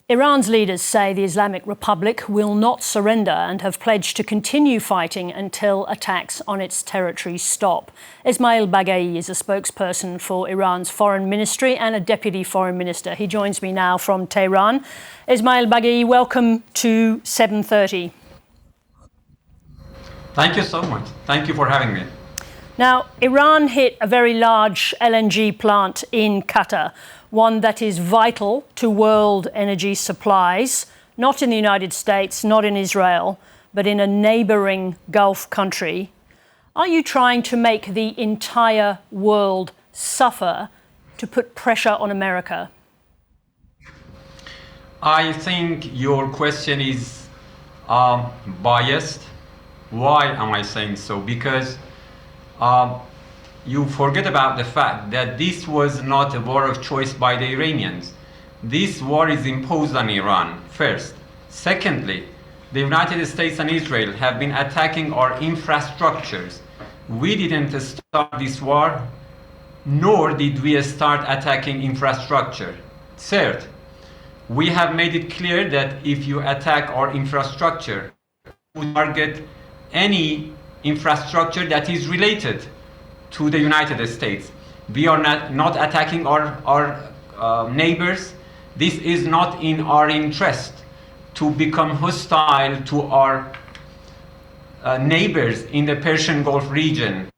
Iran's leaders say the Islamic Republic will not surrender and have pledged to continue fighting until attacks on its territory stop. Esmaeil Baghaei is a spokesperson for Iran's foreign ministry and a deputy foreign minister. He joins me now from Tehran. Esmaeil Baghaei, welcome to 7:30. Thank you so much. Thank you for having me. Now, Iran hit a very large LNG plant in Qatar, one that is vital to world energy supplies, not in the United States, not in Israel, but in a neighbouring Gulf country. Are you trying to make the entire world suffer to put pressure on America? I think your question is biased. Why am I saying so? Because you forget about the fact that this was not a war of choice by the Iranians. This war is imposed on Iran, first. Secondly, the United States and Israel have been attacking our infrastructures. We didn't start this war, nor did we start attacking infrastructure. Third, we have made it clear that if you attack our infrastructure, you target any infrastructure that is related to the United States. We are not attacking our neighbors. This is not in our interest to become hostile to our neighbors in the Persian Gulf region.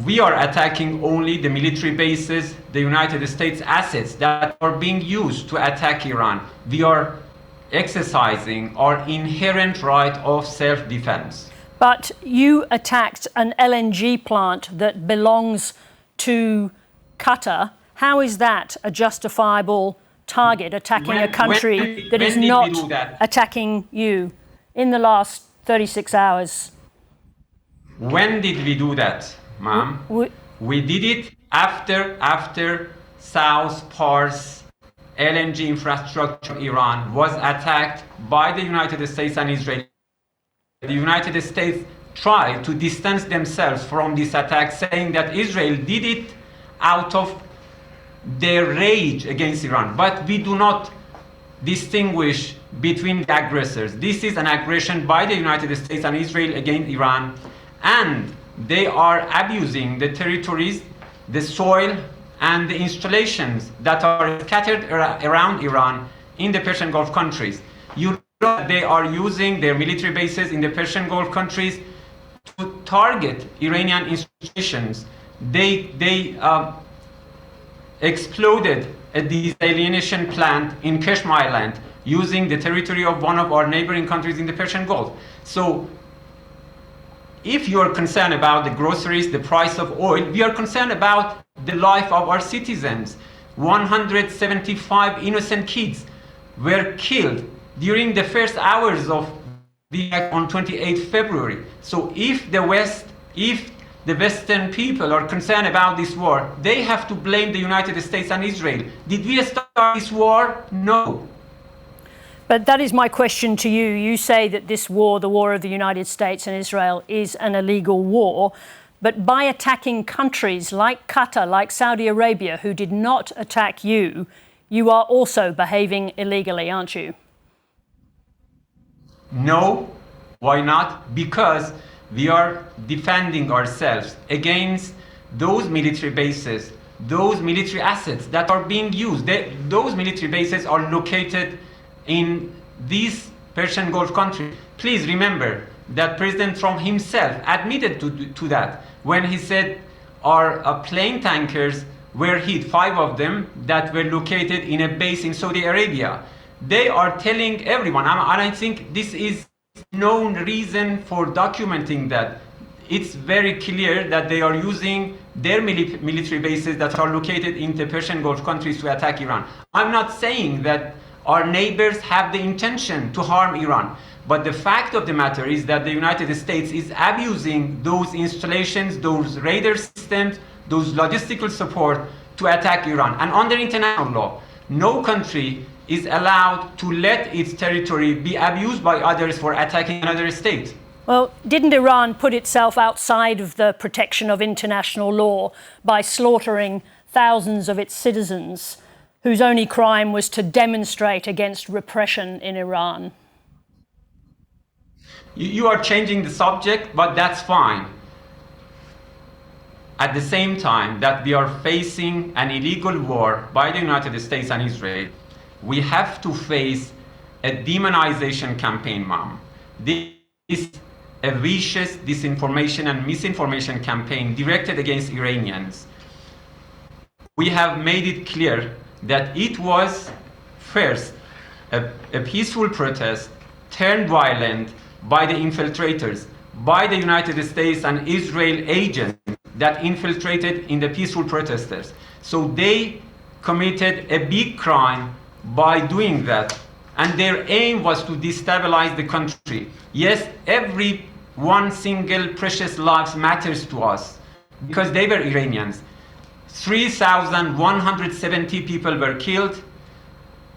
We are attacking only the military bases, the United States assets that are being used to attack Iran. We are exercising our inherent right of self-defense. But you attacked an LNG plant that belongs to Qatar. How is that a justifiable target, attacking a country that is not attacking you in the last 36 hours? When did we do that, ma'am? We did it after South Pars LNG infrastructure Iran was attacked by the United States and Israel. The United States tried to distance themselves from this attack, saying that Israel did it out of their rage against Iran. But we do not distinguish between the aggressors. This is an aggression by the United States and Israel against Iran, and they are abusing the territories, the soil, and the installations that are scattered around Iran in the Persian Gulf countries. They are using their military bases in the Persian Gulf countries to target Iranian institutions. They exploded a desalination plant in Keshm Island using the territory of one of our neighboring countries in the Persian Gulf. So if you are concerned about the groceries, the price of oil, we are concerned about the life of our citizens. 175 innocent kids were killed during the first hours of the attack on 28 February. So if the Western people are concerned about this war, they have to blame the United States and Israel. Did we start this war? No. But that is my question to you. You say that this war, the war of the United States and Israel, is an illegal war. But by attacking countries like Qatar, like Saudi Arabia, who did not attack you, you are also behaving illegally, aren't you? No. Why not? Because we are defending ourselves against those military bases, those military assets that are being used. Those military bases are located in these Persian Gulf countries. Please remember that President Trump himself admitted to that when he said our plane tankers were hit, 5 of them that were located in a base in Saudi Arabia. They are telling everyone, and I think this is known reason for documenting that. It's very clear that they are using their military bases that are located in the Persian Gulf countries to attack Iran. I'm not saying that our neighbors have the intention to harm Iran, but the fact of the matter is that the United States is abusing those installations, those radar systems, those logistical support to attack Iran. And under international law, no country is allowed to let its territory be abused by others for attacking another state. Well, didn't Iran put itself outside of the protection of international law by slaughtering thousands of its citizens whose only crime was to demonstrate against repression in Iran. You are changing the subject, but that's fine. At the same time that we are facing an illegal war by the United States and Israel, we have to face a demonization campaign, Mom. This is a vicious disinformation and misinformation campaign directed against Iranians. We have made it clear that it was first a peaceful protest turned violent by the infiltrators, by the United States and Israel agents that infiltrated in the peaceful protesters. So they committed a big crime by doing that, and their aim was to destabilize the country. Yes, every one single precious life matters to us because they were Iranians. 3,170 people were killed.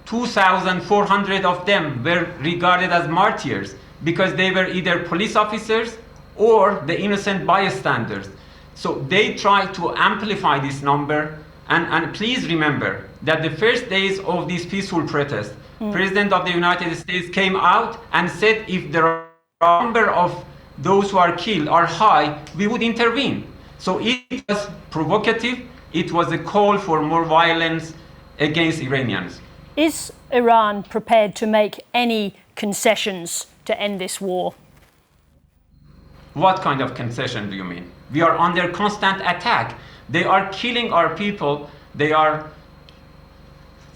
2,400 of them were regarded as martyrs because they were either police officers or the innocent bystanders. So they tried to amplify this number. And please remember that the first days of this peaceful protest, President of the United States came out and said if the number of those who are killed are high, we would intervene. So it was provocative. It was a call for more violence against Iranians. Is Iran prepared to make any concessions to end this war? What kind of concession do you mean? We are under constant attack. They are killing our people. They are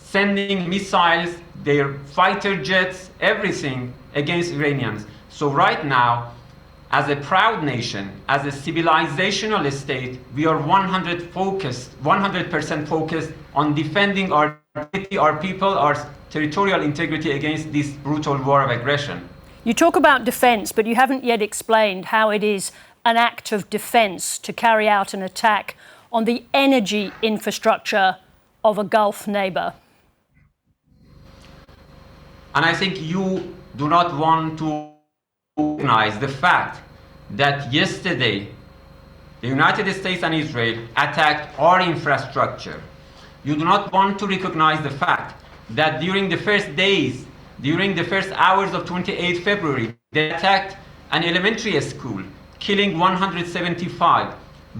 sending missiles, their fighter jets, everything against Iranians. So right now, as a proud nation, as a civilizational state, we are 100% focused on defending our people, our territorial integrity against this brutal war of aggression. You talk about defence, but you haven't yet explained how it is an act of defence to carry out an attack on the energy infrastructure of a Gulf neighbour. And I think you do not want to recognize the fact that yesterday the United States and Israel attacked our infrastructure. You do not want to recognize the fact that during the first days, during the first hours of 28 February, they attacked an elementary school, killing 175.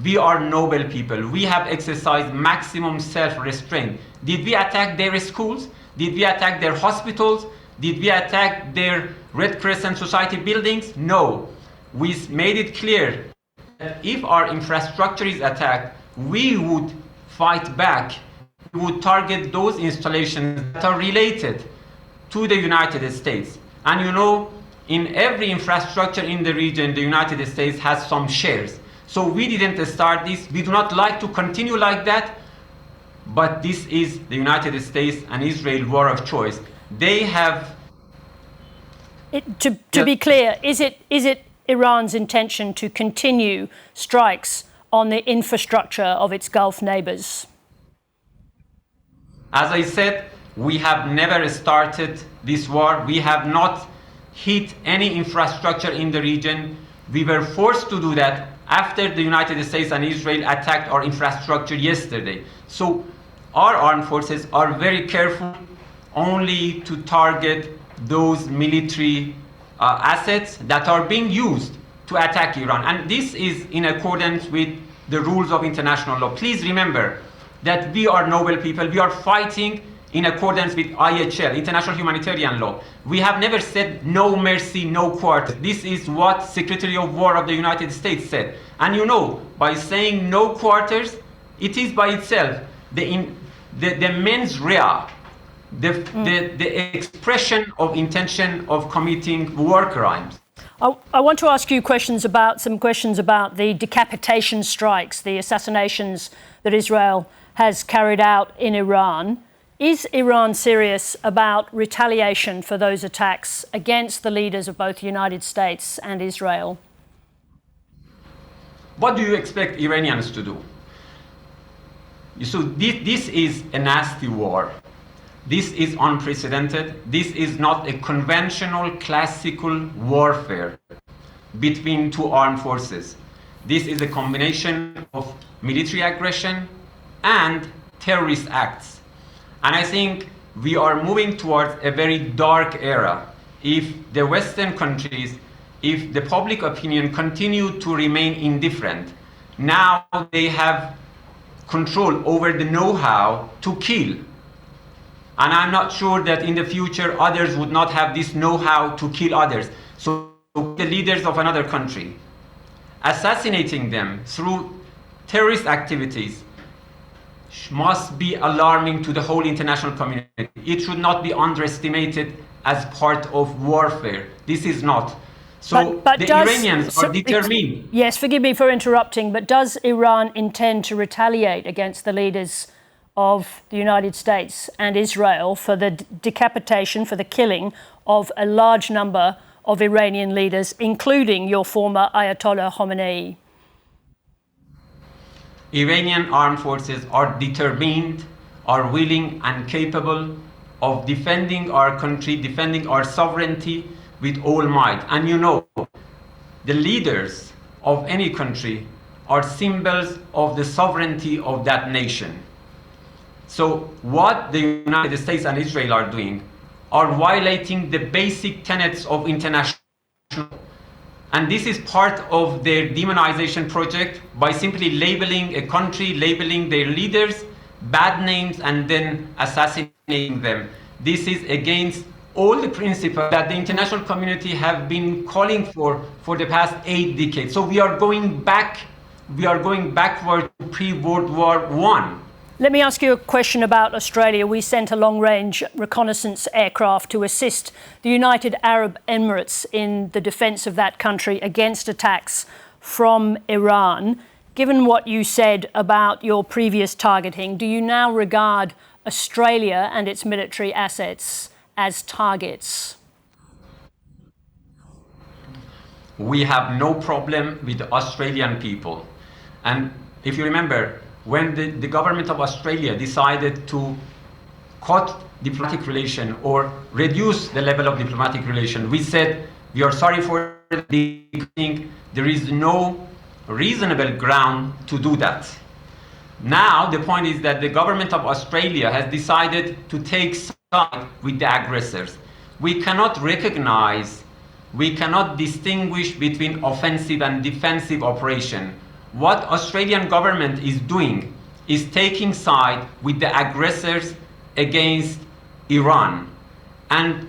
We are noble people. We have exercised maximum self-restraint. Did we attack their schools? Did we attack their hospitals? Did we attack their Red Crescent Society buildings? No. We made it clear that if our infrastructure is attacked, we would fight back. We would target those installations that are related to the United States. And you know, in every infrastructure in the region, the United States has some shares. So we didn't start this. We do not like to continue like that. But this is the United States and Israel war of choice. They have... To be clear, is it Iran's intention to continue strikes on the infrastructure of its Gulf neighbours? As I said, we have never started this war. We have not hit any infrastructure in the region. We were forced to do that after the United States and Israel attacked our infrastructure yesterday. So our armed forces are very careful only to target those military assets that are being used to attack Iran. And this is in accordance with the rules of international law. Please remember that we are noble people. We are fighting in accordance with IHL, International Humanitarian Law. We have never said no mercy, no quarter. This is what Secretary of War of the United States said. And you know, by saying no quarters, it is by itself the mens rea, the expression of intention of committing war crimes. I want to ask you some questions about the decapitation strikes, the assassinations that Israel has carried out in Iran. Is Iran serious about retaliation for those attacks against the leaders of both the United States and Israel? What do you expect Iranians to do? So this is a nasty war. This is unprecedented. This is not a conventional classical warfare between two armed forces. This is a combination of military aggression and terrorist acts. And I think we are moving towards a very dark era if the Western countries, if the public opinion continue to remain indifferent. Now they have control over the know-how to kill. And I'm not sure that in the future others would not have this know-how to kill others. So the leaders of another country, assassinating them through terrorist activities must be alarming to the whole international community. It should not be underestimated as part of warfare. This is not. So but the Iranians are determined. Yes, forgive me for interrupting, but does Iran intend to retaliate against the leaders of the United States and Israel for the decapitation, for the killing of a large number of Iranian leaders, including your former Ayatollah Khamenei? Iranian armed forces are determined, are willing and capable of defending our country, defending our sovereignty with all might. And you know, the leaders of any country are symbols of the sovereignty of that nation. So what the United States and Israel are doing are violating the basic tenets of international law. And this is part of their demonization project by simply labeling a country, labeling their leaders, bad names, and then assassinating them. This is against all the principles that the international community have been calling for the past 8 decades. So we are going backward to pre-World War I. Let me ask you a question about Australia. We sent a long-range reconnaissance aircraft to assist the United Arab Emirates in the defence of that country against attacks from Iran. Given what you said about your previous targeting, do you now regard Australia and its military assets as targets? We have no problem with the Australian people. And if you remember, when the government of Australia decided to cut diplomatic relation or reduce the level of diplomatic relation, we said we are sorry for it. There is no reasonable ground to do that. Now the point is that the government of Australia has decided to take side with the aggressors. We cannot distinguish between offensive and defensive operation. What Australian government is doing is taking side with the aggressors against Iran. And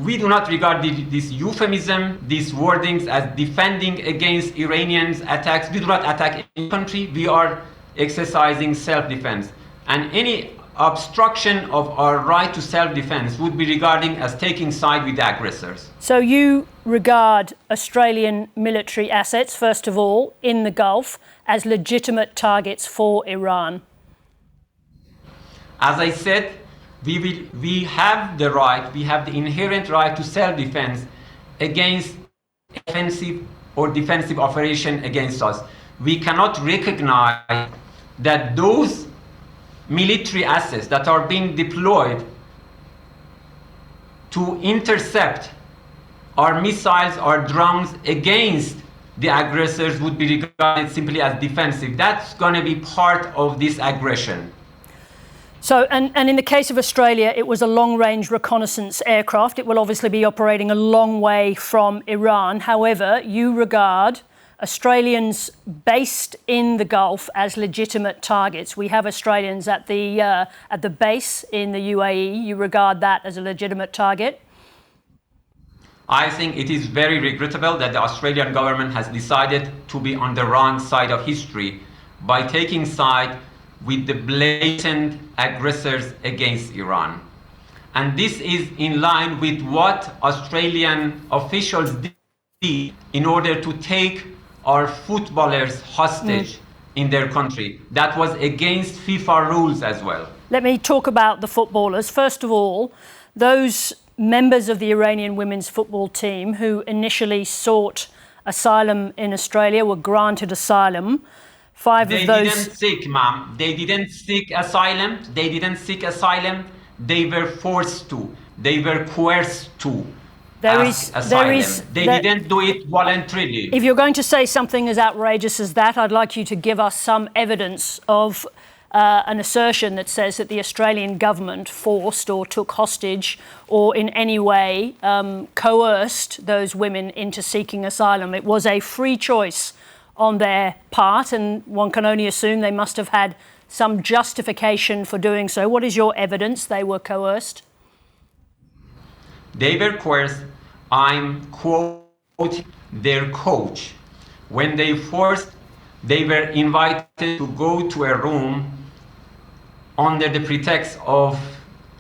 we do not regard this euphemism, these wordings as defending against Iranians' attacks. We do not attack any country. We are exercising self-defense. And any obstruction of our right to self-defense would be regarding as taking side with the aggressors. So you regard Australian military assets, first of all, in the Gulf, as legitimate targets for Iran? As I said, we have the inherent right to self-defense against offensive or defensive operation against us. We cannot recognize that those military assets that are being deployed to intercept our missiles, our drones against the aggressors would be regarded simply as defensive. That's going to be part of this aggression. So, and in the case of Australia, it was a long-range reconnaissance aircraft. It will obviously be operating a long way from Iran. However, you regard Australians based in the Gulf as legitimate targets. We have Australians at the base in the UAE. You regard that as a legitimate target? I think it is very regrettable that the Australian government has decided to be on the wrong side of history by taking side with the blatant aggressors against Iran. And this is in line with what Australian officials did in order to take our footballers hostage in their country. That was against FIFA rules as well. Let me talk about the footballers. First of all, those members of the Iranian women's football team who initially sought asylum in Australia were granted asylum. They didn't seek, ma'am. They didn't seek asylum. They were forced to. They were coerced to. They didn't do it voluntarily. If you're going to say something as outrageous as that, I'd like you to give us some evidence of an assertion that says that the Australian government forced or took hostage or in any way coerced those women into seeking asylum. It was a free choice on their part, and one can only assume they must have had some justification for doing so. What is your evidence they were coerced? They were coerced. I'm quoting their coach. When they were invited to go to a room under the pretext of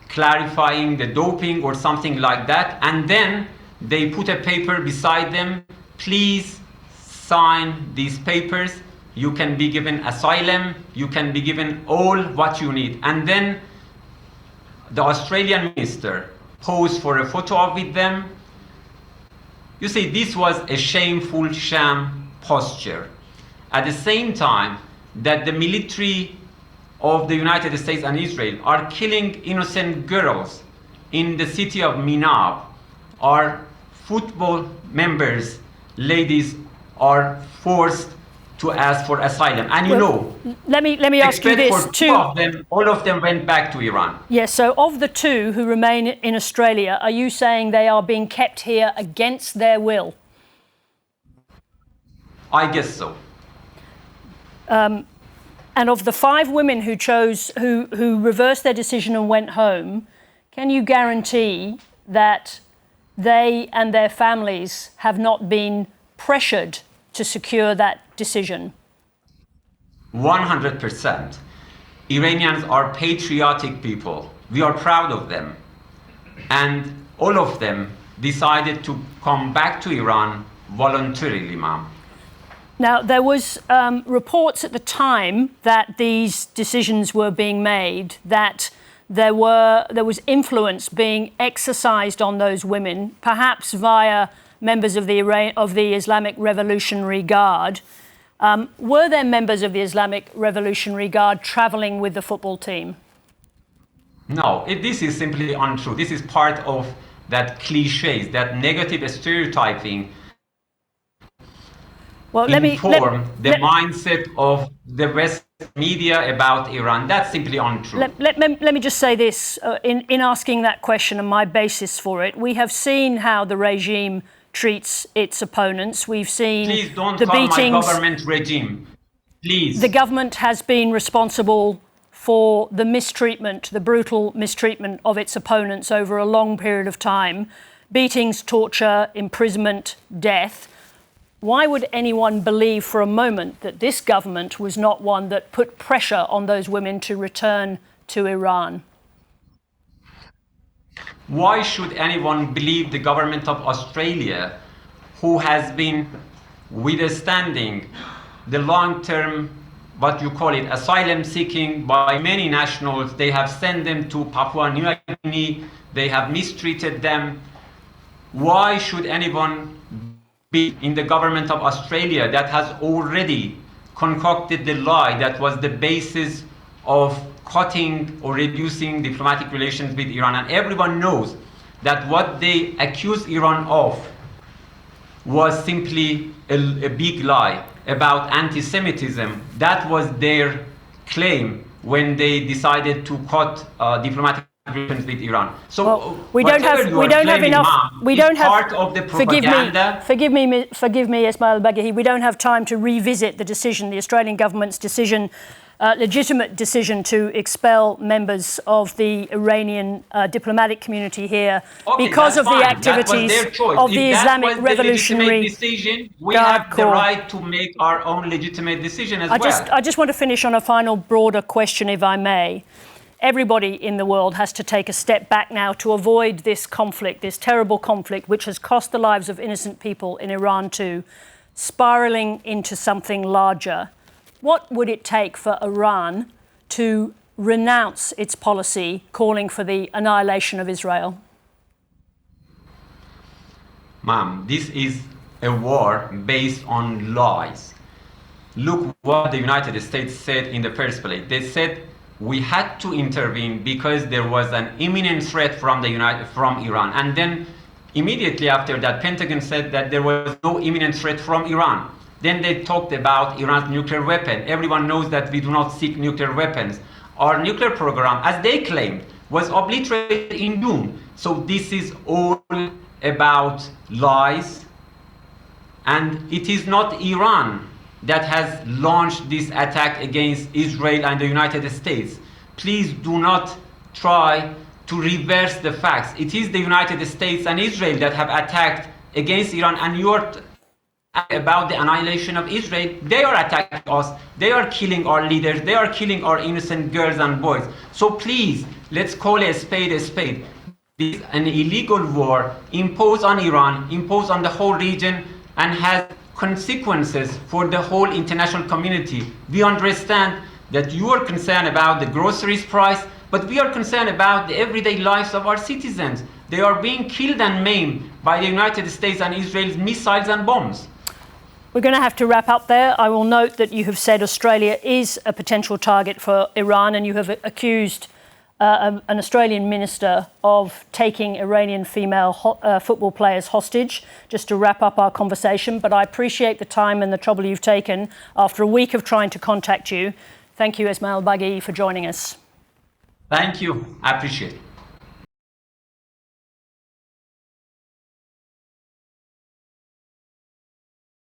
clarifying the doping or something like that, and then they put a paper beside them, please sign these papers, you can be given asylum, you can be given all what you need. And then the Australian minister posed for a photo with them. You see, this was a shameful sham posture. At the same time that the military of the United States and Israel are killing innocent girls in the city of Minab, our football members, ladies, are forced to ask for asylum. And let me ask you this. All of them went back to Iran. Yes, so of the two who remain in Australia, are you saying they are being kept here against their will? I guess so. And of the 5 women who reversed their decision and went home, can you guarantee that they and their families have not been pressured to secure that decision? 100%. Iranians are patriotic people. We are proud of them. And all of them decided to come back to Iran voluntarily, ma'am. Now, there was reports at the time that these decisions were being made, that there was influence being exercised on those women, perhaps via members of the Islamic Revolutionary Guard. Were there members of the Islamic Revolutionary Guard travelling with the football team? No, this is simply untrue. This is part of that cliches, that negative stereotyping. Well, the mindset of the West media about Iran. That's simply untrue. Let me just say this, in asking that question and my basis for it, we have seen how the regime treats its opponents. We've seen Please don't the call beatings. my government regime. Please. The government has been responsible for the mistreatment, the brutal mistreatment of its opponents over a long period of time. Beatings, torture, imprisonment, death. Why would anyone believe for a moment that this government was not one that put pressure on those women to return to Iran? Why should anyone believe the government of Australia, who has been withstanding the long-term, what you call it, asylum seeking by many nationals? They have sent them to Papua New Guinea, they have mistreated them. Why should anyone be in the government of Australia that has already concocted the lie that was the basis of cutting or reducing diplomatic relations with Iran? And everyone knows that what they accuse Iran of was simply a big lie about anti-Semitism. That was their claim when they decided to cut diplomatic relations with Iran. So well, we don't have enough. We don't have part of the propaganda. Forgive me, Esmaeil Baghaei. We don't have time to revisit the decision, the Australian government's decision, legitimate decision to expel members of the Iranian diplomatic community here because of the activities of the Islamic Revolutionary decision. We Guard have Corps. the right to make our own legitimate decision as well. I just want to finish on a final broader question, if I may. Everybody in the world has to take a step back now to avoid this conflict, this terrible conflict, which has cost the lives of innocent people in Iran too, spiralling into something larger. What would it take for Iran to renounce its policy calling for the annihilation of Israel? Ma'am, this is a war based on lies. Look what the United States said in the first place. They said we had to intervene because there was an imminent threat from Iran. And then immediately after that, Pentagon said that there was no imminent threat from Iran. Then they talked about Iran's nuclear weapon. Everyone knows that we do not seek nuclear weapons. Our nuclear program, as they claimed, was obliterated in June. So this is all about lies. And it is not Iran that has launched this attack against Israel and the United States. Please do not try to reverse the facts. It is the United States and Israel that have attacked against Iran, and you are about the annihilation of Israel. They are attacking us. They are killing our leaders. They are killing our innocent girls and boys. So please, let's call a spade a spade. This is an illegal war imposed on Iran, imposed on the whole region, and has consequences for the whole international community. We understand that you are concerned about the groceries price, but we are concerned about the everyday lives of our citizens. They are being killed and maimed by the United States and Israel's missiles and bombs. We're going to have to wrap up there. I will note that you have said Australia is a potential target for Iran, and you have accused an Australian minister of taking Iranian female football players hostage, just to wrap up our conversation. But I appreciate the time and the trouble you've taken after a week of trying to contact you. Thank you, Esmaeil Baghaei, for joining us. Thank you. I appreciate it.